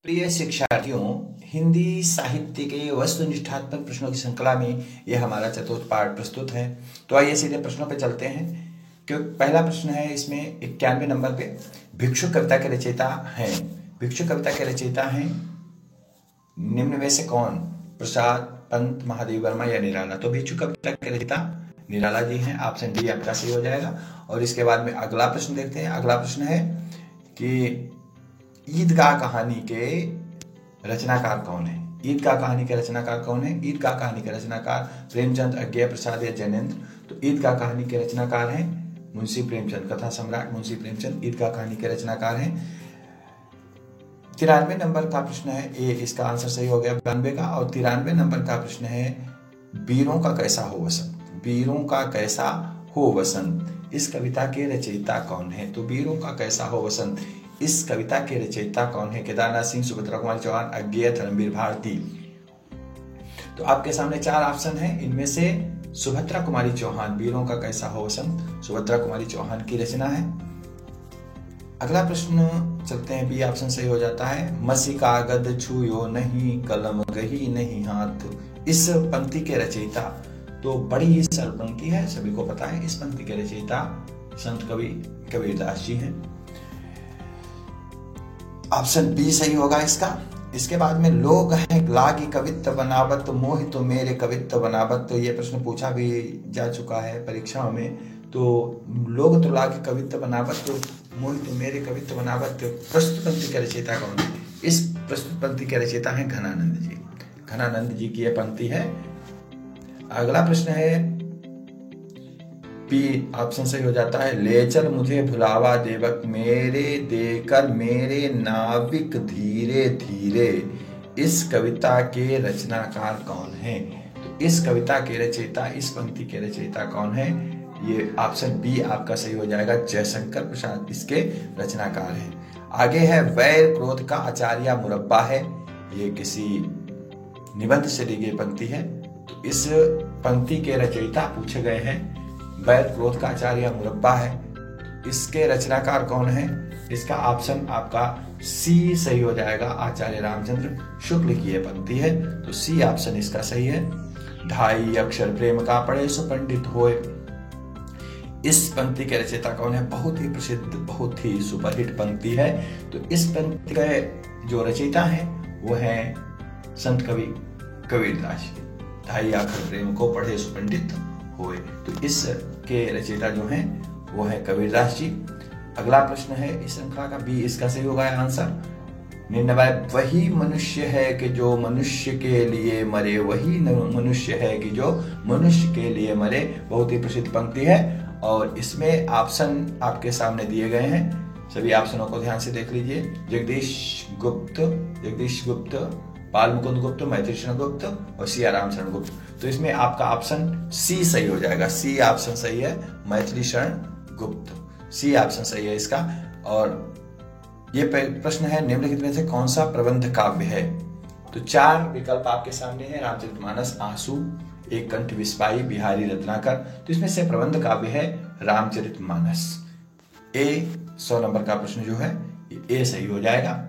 प्रिय शिक्षार्थियों, हिंदी साहित्य के वस्तुनिष्ठात्मक प्रश्नों की श्रृंखला में ये हमारा चतुर्थ पाठ प्रस्तुत है। तो आइए सीधे प्रश्नों पे चलते हैं। क्योंकि पहला प्रश्न है इसमें 91 नंबर पे, भिक्षु कविता के रचयिता हैं। भिक्षु कविता के रचयिता हैं निम्न में से कौन? प्रसाद, पंत, महादेवी वर्मा या निराला? तो भिक्षु कविता के रचयिता निराला जी हैं। ऑप्शन डी आपका सही हो जाएगा। और इसके बाद में अगला प्रश्न देखते हैं। अगला प्रश्न है कि ईदगाह कहानी के रचनाकार कौन है? ईदगाह कहानी के रचनाकार कौन है? ईदगाह कहानी के रचनाकार प्रेमचंद, अज्ञेय प्रसाद या जैनेन्द्र? तो ईदगाह कहानी के रचनाकार हैं मुंशी प्रेमचंद। कथा सम्राट मुंशी प्रेमचंद ईदगाह कहानी के रचनाकार हैं। 93 नंबर का प्रश्न है, ए इसका आंसर सही हो गया 92 का। और 93 नंबर का प्रश्न है, वीरों का कैसा हो वसंत? वीरों का कैसा हो वसंत, इस कविता के रचयिता कौन है? तो वीरों का कैसा हो वसंत, इस कविता के रचयिता कौन है? केदारनाथ सिंह, सुभद्रा कुमारी चौहान, अज्ञेय, धर्मवीर भारती? तो आपके सामने 4 ऑप्शन हैं। इनमें से सुभद्रा कुमारी चौहान, वीरों का कैसा हो वसंत सुभद्रा कुमारी चौहान की रचना है। अगला प्रश्न चलते हैं, बी ऑप्शन सही हो जाता है। मसी कागद छुयो नहीं, कलम गही नहीं हाथ, इस पंक्ति के रचयिता? तो बड़ी ही सरल पंक्ति है, सभी को पता है। इस पंक्ति के रचयिता संत कवि कबीरदास जी हैं। ऑप्शन बी सही होगा इसका। इसके बाद में लोग हैं लागी कवित्व बनावत, मोहि तो मेरे कवित्व बनावत। तो ये प्रश्न पूछा भी जा चुका है परीक्षाओं में। तो लोग तो लागी कवित्व बनावत, तो मोहि तो मेरे कवित्व बनावत, प्रस्तुत पंक्ति के रचयिता कौन है? इस प्रस्तुत पंक्ति के रचयिता हैं घनानंद जी। घनानंद जी की यह पंक्ति है। अगला प्रश्न है, पी ऑप्शन सही हो जाता है। ले चल मुझे भुलावा देवक, मेरे देकर मेरे नाविक धीरे धीरे, इस कविता के रचनाकार कौन है? तो इस कविता के रचयिता, इस पंक्ति के रचयिता कौन है? ये ऑप्शन बी आपका सही हो जाएगा। जयशंकर प्रसाद इसके रचनाकार हैं। आगे है, वैर क्रोध का आचार्य मुरब्बा है। ये किसी निबंध से ली गई पंक्ति है। तो इस पंक्ति के रचयिता पूछे गए हैं, वैर क्रोध का आचार्य मुरब्बा है। इसके रचनाकार कौन है? इसका ऑप्शन आपका सी सही हो जाएगा। आचार्य रामचंद्र शुक्ल की यह पंक्ति है। तो सी ऑप्शन इसका सही है। ढाई अक्षर प्रेम का पढ़े सो पंडित होए, इस पंक्ति के रचयिता कौन है? बहुत ही प्रसिद्ध, बहुत ही सुपरहिट पंक्ति है। तो इस पंक्ति के जो रचयिता है वो है संत कवि कबीरदास। ढाई अक्षर प्रेम को पढ़े सो पंडित हुए। तो इसके रचयिता जो हैं वो है कबीरदास जी। अगला प्रश्न है इस श्रृंखला का, बी इसका सही होगा आंसर। 99, वही मनुष्य है कि जो मनुष्य के लिए मरे, वही मनुष्य है कि जो मनुष्य के लिए मरे, बहुत ही प्रसिद्ध पंक्ति है। और इसमें ऑप्शन आपके सामने दिए गए हैं, सभी ऑप्शनों को ध्यान से देख लीजिए। जगदीश गुप्त, बाल मुकुंद गुप्त, मैथिली शरण गुप्त और सियाराम शरण गुप्त। तो इसमें आपका ऑप्शन सी सही हो जाएगा। सी ऑप्शन सही है, मैथिली शरण गुप्त। सी ऑप्शन सही है इसका। और ये प्रश्न है, निम्नलिखित में से कौन सा प्रबंध काव्य है? तो 4 विकल्प आपके सामने हैं। रामचरितमानस, आंसू, एक कंठ विस्पाई, बिहारी रत्नाकर। तो इसमें से प्रबंध काव्य है रामचरितमानस। ए 100 नंबर का प्रश्न जो है ए सही हो जाएगा।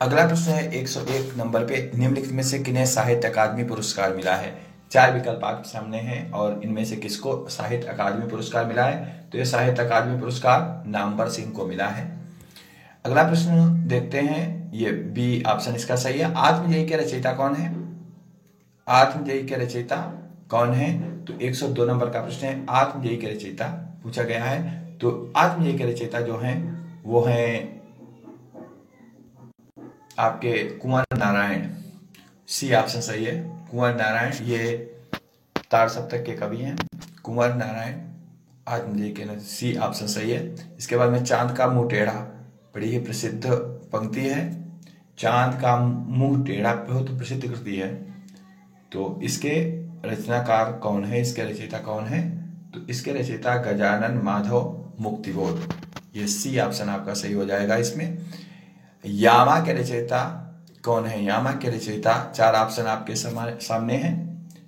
अगला प्रश्न है 101 नंबर पे, निम्नलिखित में से किन्हें साहित्य अकादमी पुरस्कार मिला है? 4 विकल्प आपके सामने हैं और इनमें से किसको साहित्य अकादमी पुरस्कार मिला है? तो ये साहित्य अकादमी पुरस्कार नामवर सिंह को मिला है। अगला प्रश्न देखते हैं, ये बी ऑप्शन इसका सही है। आत्मजयी के रचयिता कौन है? आत्मजयी के रचयिता कौन है? तो 102 नंबर का प्रश्न है, आत्मजयी के रचयिता पूछा गया है। तो आत्मजयी के रचयिता जो है वो है आपके कुंवर नारायण। सी ऑप्शन सही है, कुंवर नारायण। ये तार सप्तक के कवि हैं कुंवर नारायण। आत्मजयी के सी ऑप्शन सही है। इसके बाद में चांद का मुंह टेढ़ा, बड़ी ही प्रसिद्ध पंक्ति है। चांद का मुंह टेढ़ा बहुत प्रसिद्ध कृति है। तो इसके रचनाकार कौन है? इसके रचयिता कौन है? तो इसके रचयिता गजानन माधव मुक्तिबोध। ये सी ऑप्शन आपका सही हो जाएगा इसमें। यामा के रचयिता कौन है? यामा के रचयिता 4 ऑप्शन आपके सामने हैं।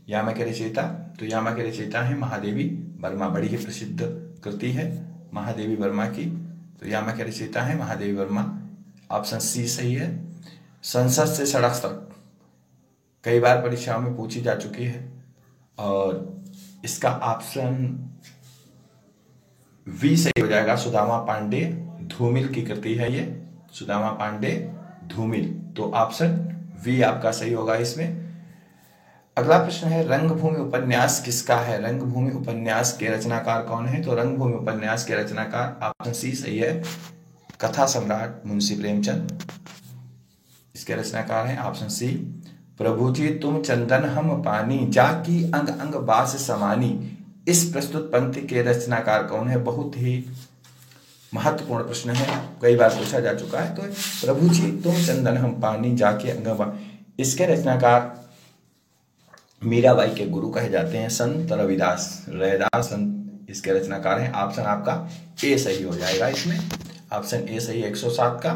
यामा के रचयिता, तो यामा के रचयिता है महादेवी वर्मा। बड़ी ही प्रसिद्ध कृति है महादेवी वर्मा की। तो यहाँ के रचयिता है महादेवी वर्मा, ऑप्शन सी सही है। संसद से सड़क तक कई बार परीक्षाओं में पूछी जा चुकी है और इसका ऑप्शन वी सही हो जाएगा। सुदामा पांडे धूमिल की कृति है ये, सुदामा पांडे धूमिल, तो ऑप्शन वी आपका सही होगा इसमें। अगला प्रश्न है रंगभूमि उपन्यास किसका है? रंगभूमि उपन्यास के रचनाकार कौन है? तो रंगभूमि उपन्यास के रचनाकार ऑप्शन सी सही है, कथा सम्राट मुंशी प्रेमचंद इसके रचनाकार हैं, ऑप्शन सी। प्रभु जी तुम चंदन हम पानी, जाकी अंग अंग बास समानी, इस प्रस्तुत पंक्ति के रचनाकार कौन है? बहुत ही महत्वपूर्ण प्रश्न है, कई बार पूछा जा चुका है। तो प्रभु जी तुम चंदन हम पानी, जाके अंग, इसके रचनाकार मीराबाई के गुरु कहे जाते हैं संत रविदास, रैदास संत इसके रचनाकार हैं। ऑप्शन आपका ए सही हो जाएगा इसमें, ऑप्शन ए सही 107 का।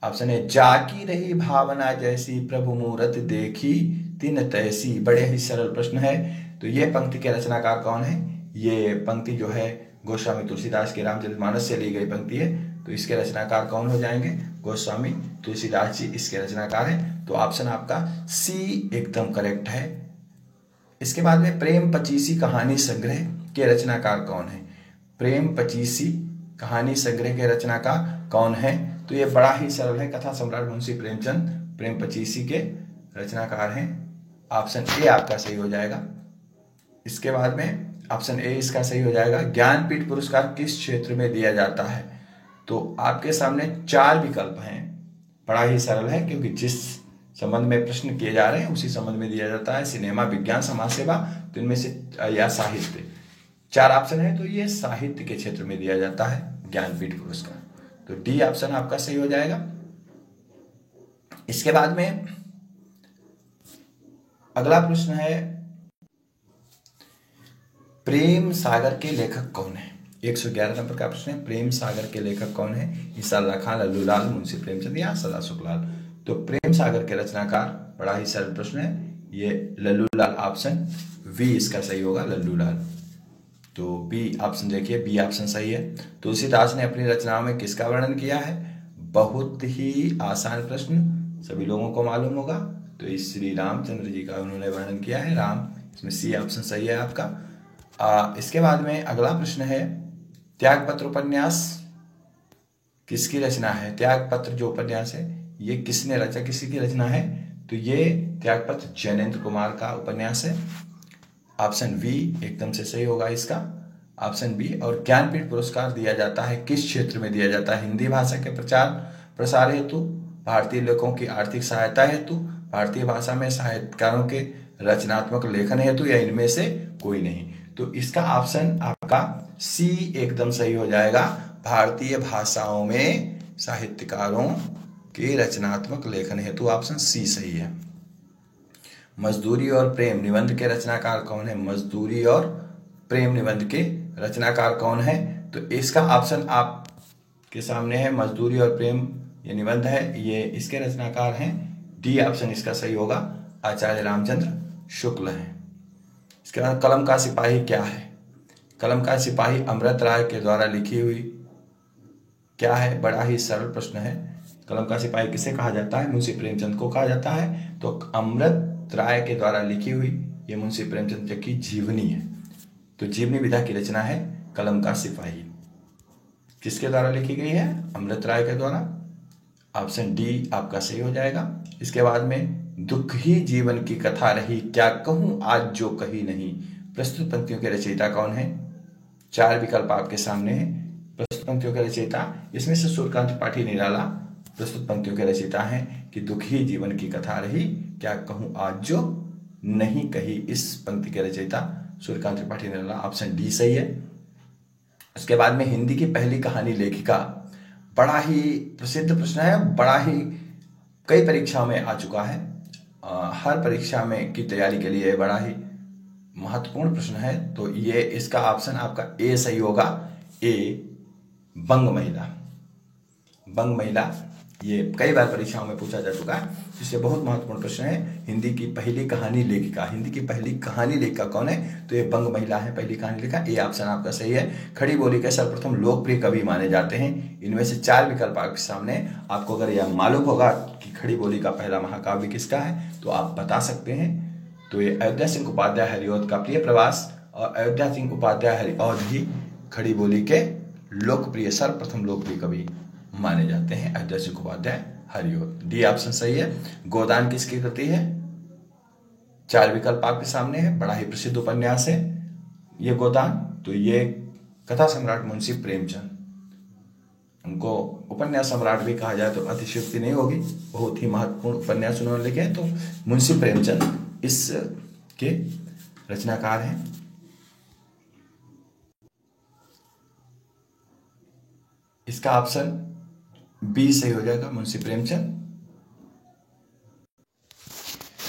ऑप्शन है जाकी रही भावना जैसी, प्रभु मूरत देखी तिन तैसी, बड़े ही सरल प्रश्न है। तो ये पंक्ति के रचनाकार कौन है? ये पंक्ति जो है गोस्वामी तुलसीदास के रामचरितमानस से ली गई पंक्ति है, तो इसके रचनाकार कौन हो जाएंगे? गोस्वामी तुलसीदास जी इसके रचनाकार हैं। तो ऑप्शन आपका सी एकदम करेक्ट है। इसके बाद में प्रेम पचीसी कहानी संग्रह के रचनाकार कौन है? प्रेम पचीसी कहानी संग्रह के रचनाकार कौन है? तो ये बड़ा ही सरल है, कथा सम्राट मुंशी प्रेमचंद प्रेम पचीसी के रचनाकार हैं। ऑप्शन ए आपका सही हो जाएगा। इसके बाद में ऑप्शन ए इसका सही हो जाएगा। ज्ञानपीठ पुरस्कार किस क्षेत्र में दिया जाता है? तो आपके सामने 4 विकल्प हैं, बड़ा ही सरल है क्योंकि जिस संबंध में प्रश्न किए जा रहे हैं उसी संबंध में दिया जाता है। सिनेमा, विज्ञान, समाज सेवा, तो इनमें से या साहित्य, 4 ऑप्शन है, तो ये साहित्य के क्षेत्र में दिया जाता है ज्ञानपीठ पुरस्कार, तो डी ऑप्शन आपका सही हो जाएगा। इसके बाद में अगला प्रश्न है प्रेम सागर के लेखक कौन है? 111 नंबर का प्रश्न है, प्रेम सागर के लेखक कौन है? ईसा अल्लाह खान, लल्लूलाल, मुंशी प्रेमचंद या सदा शुक्लाल? तो प्रेम सागर के रचनाकार, बड़ा ही सरल प्रश्न है, ये लल्लूलाल, ऑप्शन वी इसका सही होगा, लल्लूलाल। तो बी ऑप्शन देखिए, बी ऑप्शन सही है। तुलसीदास ने अपनी रचनाओं में किसका वर्णन किया है? बहुत ही आसान प्रश्न, सभी लोगों को मालूम होगा, तो इस श्री रामचंद्र जी का उन्होंने वर्णन किया है, राम, इसमें सी ऑप्शन सही है आपका। इसके बाद में अगला प्रश्न है त्यागपत्र उपन्यास किसकी रचना है? त्यागपत्र जो उपन्यास है ये किसने रचा, किसी की रचना है? तो ये त्यागपत्र जैनेन्द्र कुमार का उपन्यास है, ऑप्शन वी एकदम से सही होगा इसका, ऑप्शन बी। और ज्ञानपीठ पुरस्कार दिया जाता है किस क्षेत्र में दिया जाता है? हिंदी भाषा के प्रचार प्रसार हेतु, भारतीय लेखकों की आर्थिक सहायता हेतु, भारतीय भाषा में साहित्यकारों के रचनात्मक लेखन हेतु, या इनमें से कोई नहीं? तो इसका ऑप्शन आपका सी एकदम सही हो जाएगा, भारतीय भाषाओं में साहित्यकारों के रचनात्मक लेखन हेतु, ऑप्शन सी सही है। मजदूरी और प्रेम निबंध के रचनाकार कौन है? मजदूरी और प्रेम निबंध के रचनाकार कौन है? तो इसका ऑप्शन आपके सामने है, मजदूरी और प्रेम ये निबंध है, ये इसके रचनाकार हैं, डी ऑप्शन इसका सही होगा, आचार्य रामचंद्र शुक्ल हैं। इसके बाद कलम का सिपाही क्या है? कलम का सिपाही अमृत राय के द्वारा लिखी हुई क्या है? बड़ा ही सरल प्रश्न है, कलम का सिपाही किसे कहा जाता है? मुंशी प्रेमचंद को कहा जाता है। तो अमृत राय के द्वारा लिखी हुई ये मुंशी प्रेमचंद की जीवनी है, तो जीवनी विधा की रचना है कलम का सिपाही, किसके द्वारा लिखी गई है? अमृत राय के द्वारा, ऑप्शन डी आपका सही हो जाएगा। इसके बाद में दुख ही जीवन की कथा रही, क्या कहूं आज जो कही नहीं, प्रस्तुत पंक्तियों के रचयिता कौन है? 4 विकल्प आपके सामने है, प्रस्तुत पंक्तियों के रचयिता, इसमें से सूर्यकांत त्रिपाठी निराला प्रस्तुत पंक्तियों के रचयिता हैं कि दुख ही जीवन की कथा रही, क्या कहूं आज जो नहीं कही, इस पंक्ति के रचयिता सूर्यकांत त्रिपाठी निराला, ऑप्शन डी सही है। उसके बाद में हिंदी की पहली कहानी लेखिका, बड़ा ही प्रसिद्ध प्रश्न है, बड़ा ही कई परीक्षाओं में आ चुका है, हर परीक्षा में की तैयारी के लिए बड़ा ही महत्वपूर्ण प्रश्न है, तो ये इसका ऑप्शन आपका ए सही होगा, ए बंग महिला। बंग महिला ये कई बार परीक्षाओं में पूछा जा चुका है, जिससे बहुत महत्वपूर्ण प्रश्न है। हिंदी की पहली कहानी लेखिका, हिंदी की पहली कहानी लेखिका कौन है? तो ये बंग महिला है, पहली कहानी लेखिका। ये ऑप्शन आपका सही है। खड़ी बोली के सर्वप्रथम लोकप्रिय कवि माने जाते हैं। इनमें से 4 विकल्प आपके सामने। आपको अगर यह मालूम होगा कि खड़ी बोली का पहला महाकाव्य किसका है तो आप बता सकते हैं। तो ये अयोध्या सिंह उपाध्याय हरिऔध का प्रिय प्रवास और अयोध्या सिंह उपाध्याय हरिऔध ही खड़ी बोली के लोकप्रिय सर्वप्रथम लोकप्रिय कवि माने जाते हैं, अयोध्या सिंह उपाध्याय हरिऔध। डी ऑप्शन सही है। गोदान किसकी कृति है? 4 विकल्प आपके सामने है। बड़ा ही प्रसिद्ध उपन्यास है ये गोदान। तो ये कथा सम्राट मुंशी प्रेमचंद, उनको उपन्यास सम्राट भी कहा जाए तो अतिशयोक्ति नहीं होगी। बहुत ही महत्वपूर्ण उपन्यास उन्होंने लिखे हैं। तो मुंशी प्रेमचंद इस के रचनाकार हैं। इसका ऑप्शन बी सही हो जाएगा, मुंशी प्रेमचंद।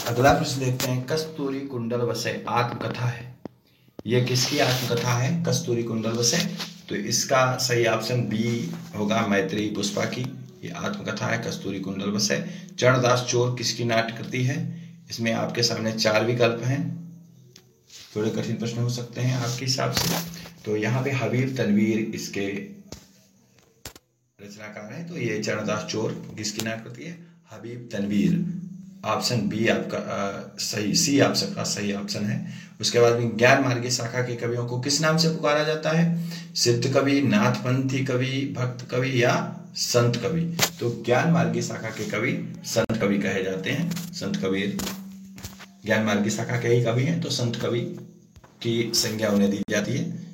अगला प्रश्न देखते हैं। कस्तूरी कुंडल वसे आत्मकथा है, यह किसकी आत्मकथा है? कस्तूरी कुंडल वसे। तो इसका सही ऑप्शन बी होगा, मैत्रेयी पुष्पा की ये आत्मकथा है कस्तूरी कुंडल वसे। चरणदास चोर किसकी नाट्यकृति है? इसमें आपके सामने 4 विकल्प हैं। थोड़े कठिन प्रश्न हो सकते हैं आपके हिसाब से। तो यहाँ पे हबीब तनवीर इसके रचनाकार है। तो ये चरणदास चोर किसकी नाट्यकृति है? हबीब तनवीर। ऑप्शन बी आपका सही, सी आपका सही ऑप्शन है। उसके बाद में ज्ञान मार्गी शाखा के कवियों को किस नाम से पुकारा जाता है? सिद्ध कवि, नाथपंथी कवि, भक्त कवि या संत कवि? तो ज्ञान मार्गी शाखा के कवि संत कवि कहे जाते हैं। संत कबीर ज्ञान मार्गी शाखा के ही कवि हैं, तो संत कवि की संज्ञा उन्हें दी जाती है।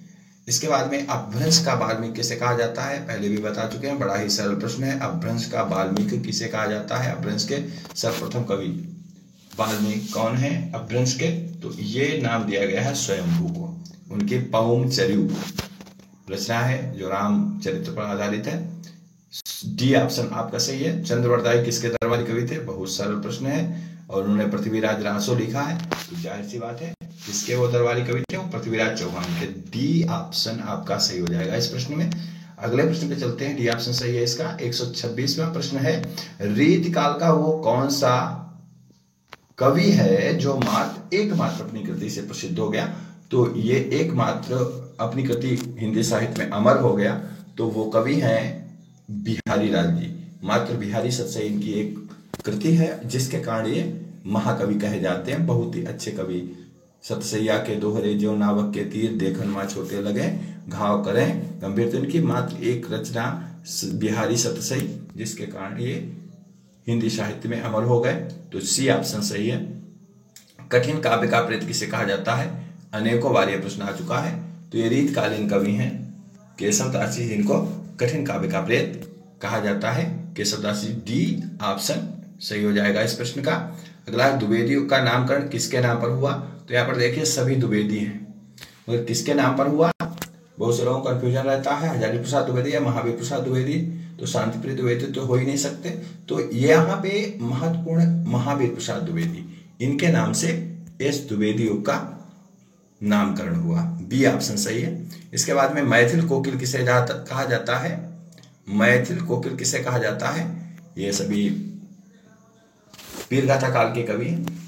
इसके बाद में अपभ्रंश का वाल्मीकि किसे कहा जाता है? पहले भी बता चुके हैं, बड़ा ही सरल प्रश्न है। अपभ्रंश का वाल्मीकि किसे कहा जाता है? अपभ्रंश के सर्वप्रथम कवि वाल्मीकि कौन है अपभ्रंश के? तो ये नाम दिया गया है स्वयंभू को। उनकी पौम चरयू रचना है जो रामचरित्र पर आधारित है। डी ऑप्शन आपका सही है। चंद्रवरदाई किसके दरबारी कवि थे? बहुत सरल प्रश्न है और उन्होंने पृथ्वीराज रासो लिखा है, तो जाहिर सी बात है किसके वो दरबारी कवि थे? वो पृथ्वीराज चौहान के। डी ऑप्शन आपका सही हो जाएगा इस प्रश्न में। अगले प्रश्न पे चलते हैं। डी ऑप्शन सही है इसका। 126वां प्रश्न है। रीतिकाल का वो कौन सा कवि है जो एकमात्र अपनी कृति से प्रसिद्ध हो गया? तो ये एकमात्र अपनी कृति हिंदी साहित्य में अमर हो गया, तो वो कवि हैं बिहारी लाल जी। मात्र बिहारी सतसई इनकी एक कृति है जिसके कारण ये महाकवि कहे जाते हैं। बहुत ही अच्छे कवि। सतसैया के दोहरे जो नावक के तीर, देखन मां छोटे लगे, घाव करें गंभीर। तो इनकी मात्र एक रचना बिहारी सतसई, जिसके कारण ये हिंदी साहित्य में अमर हो गए। तो सी ऑप्शन सही है। कठिन काव्य का प्रेत किसे कहा जाता है? अनेकों बार यह प्रश्न आ चुका है। तो ये रीतकालीन कवि हैं केशवदास जी, जिनको कठिन काव्य का प्रेत कहा जाता है। केशवदास जी। डी ऑप्शन सही हो जाएगा इस प्रश्न का। अगला द्विवेदी का नामकरण किसके नाम पर हुआ? तो यहाँ पर देखिए सभी द्विवेदी हैं, मगर किसके नाम पर हुआ? बहुत से लोगों को कंफ्यूजन रहता है, हजारी प्रसाद द्विवेदी या महावीर प्रसाद द्विवेदी। तो शांतिप्रिय द्विवेदी तो हो ही नहीं सकते। तो यहाँ पे महत्वपूर्ण महावीर प्रसाद द्विवेदी, इनके नाम से एस द्विवेदी युग का नामकरण हुआ। बी ऑप्शन सही है। इसके बाद में मैथिल कोकिल किसे कहा जाता है? मैथिल कोकिल किसे कहा जाता है? ये सभी वीरगाथा काल के कवि हैं,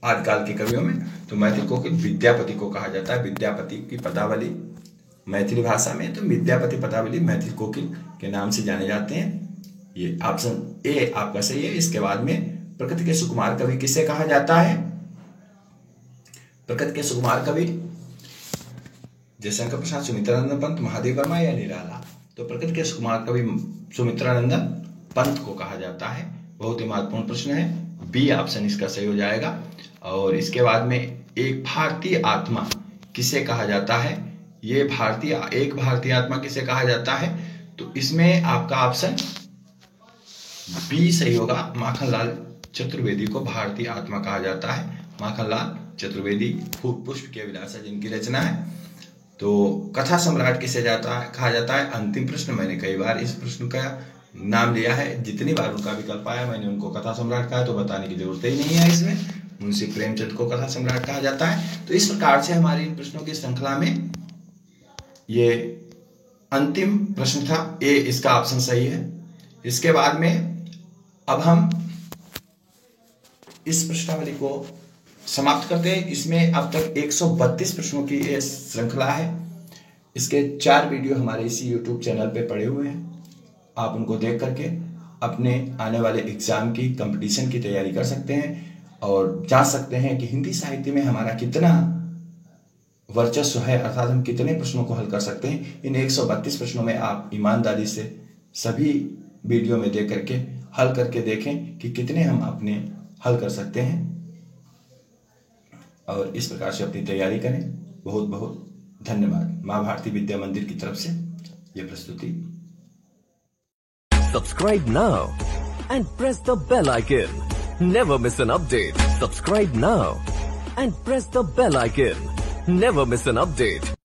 आदिकाल के कवियों में। तो मैथिल कोकिल विद्यापति को कहा जाता है। विद्यापति की पदावली मैथिली भाषा में, तो विद्यापति पदावली मैथिल कोकिल के नाम से जाने जाते हैं। ये ऑप्शन ए आपका सही है। इसके बाद में प्रकृति के सुकुमार कवि किसे कहा जाता है? प्रकृति के सुकुमार कवि जयशंकर प्रसाद, सुमित्रानंदन पंत, महादेव वर्मा या निराला? तो प्रकृति के सुकुमार कवि सुमित्रानंदन पंत को कहा जाता है। बहुत ही महत्वपूर्ण प्रश्न है। बी ऑप्शन इसका सही हो जाएगा। और इसके बाद में एक भारतीय आत्मा किसे कहा जाता है? ये एक भारतीय आत्मा किसे कहा जाता है? तो इसमें आपका ऑप्शन बी सही होगा। माखनलाल चतुर्वेदी को भारतीय आत्मा कहा जाता है। माखनलाल चतुर्वेदी पुष्प के विलासा जिनकी रचना है। तो कथा सम्राट किसे कहा जाता है? अंतिम प्रश्न। मैंने कई बार इस प्रश्न का नाम लिया है, जितनी बार उनका विकल्प आया मैंने उनको कथा सम्राट कहा, तो बताने की जरूरत ही नहीं है। इसमें मुंशी प्रेमचंद को कथा सम्राट कहा जाता है। तो इस प्रकार से हमारी इन प्रश्नों की श्रृंखला में ये अंतिम प्रश्न था। ए इसका ऑप्शन सही है। इसके बाद में अब हम इस प्रश्नावली को समाप्त करते हैं। इसमें अब तक 132 प्रश्नों की ये श्रृंखला है। इसके 4 वीडियो हमारे इसी YouTube चैनल पे पड़े हुए हैं। आप उनको देख करके अपने आने वाले एग्जाम की, कंपटीशन की तैयारी कर सकते हैं और जान सकते हैं कि हिंदी साहित्य में हमारा कितना वर्चस्व है, अर्थात हम कितने प्रश्नों को हल कर सकते हैं। इन 132 प्रश्नों में आप ईमानदारी से सभी वीडियो में देख करके हल करके देखें कि कितने हम अपने हल कर सकते हैं और इस प्रकार से अपनी तैयारी करें। बहुत बहुत धन्यवाद। मां भारती विद्या मंदिर की तरफ से यह प्रस्तुति। Subscribe now and press the bell icon. Never miss an update. Subscribe now and press the bell icon. Never miss an update.